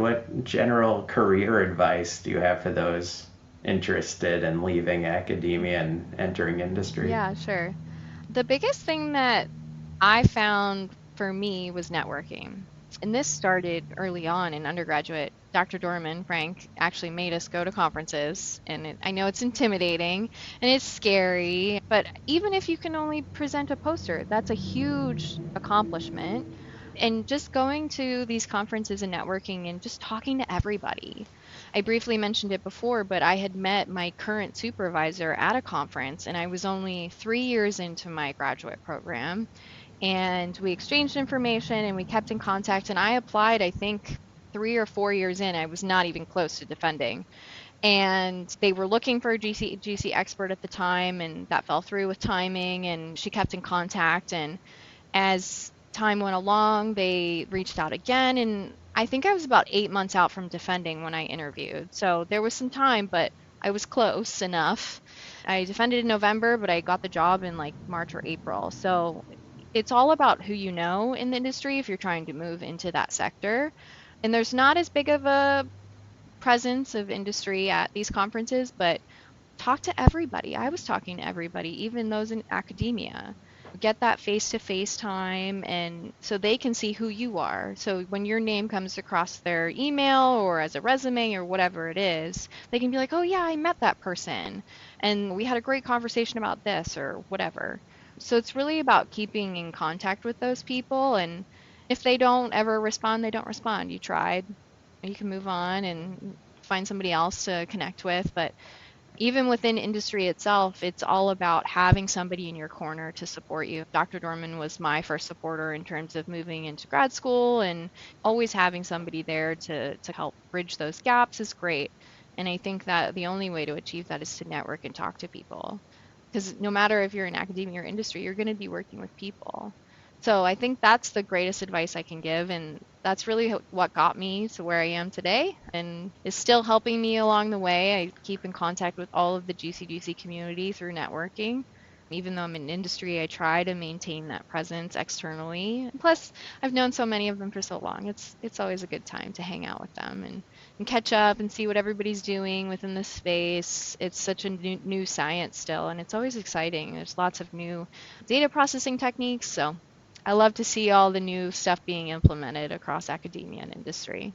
What general career advice do you have for those interested in leaving academia and entering industry? Yeah, sure. The biggest thing that I found for me was networking. And this started early on in undergraduate. Dr. Dorman, Frank, actually made us go to conferences. And I know it's intimidating and it's scary, but even if you can only present a poster, that's a huge accomplishment. And just going to these conferences and networking and just talking to everybody. I briefly mentioned it before, but I had met my current supervisor at a conference, and I was only 3 years into my graduate program. And we exchanged information and we kept in contact. And I applied, I think, 3 or 4 years in. I was not even close to defending. And they were looking for a GC expert at the time, and that fell through with timing. And she kept in contact. And as time went along, they reached out again. And I think I was about 8 months out from defending when I interviewed. So there was some time, but I was close enough. I defended in November, but I got the job in like March or April. So it's all about who you know in the industry if you're trying to move into that sector. And there's not as big of a presence of industry at these conferences, but talk to everybody. I was talking to everybody, even those in academia. Get that face to face time and so they can see who you are. So when your name comes across their email or as a resume or whatever it is, they can be like, oh, yeah, I met that person and we had a great conversation about this or whatever. So it's really about keeping in contact with those people. And if they don't ever respond, they don't respond. You tried, you can move on and find somebody else to connect with. But even within industry itself, it's all about having somebody in your corner to support you. Dr. Dorman was my first supporter in terms of moving into grad school, and always having somebody there to help bridge those gaps is great. And I think that the only way to achieve that is to network and talk to people. Because no matter if you're in academia or industry, you're going to be working with people. So I think that's the greatest advice I can give. And that's really what got me to where I am today and is still helping me along the way. I keep in contact with all of the GCGC community through networking. Even though I'm in industry, I try to maintain that presence externally. Plus, I've known so many of them for so long. It's always a good time to hang out with them and catch up and see what everybody's doing within the space. It's such a new science still, and it's always exciting. There's lots of new data processing techniques, so I love to see all the new stuff being implemented across academia and industry.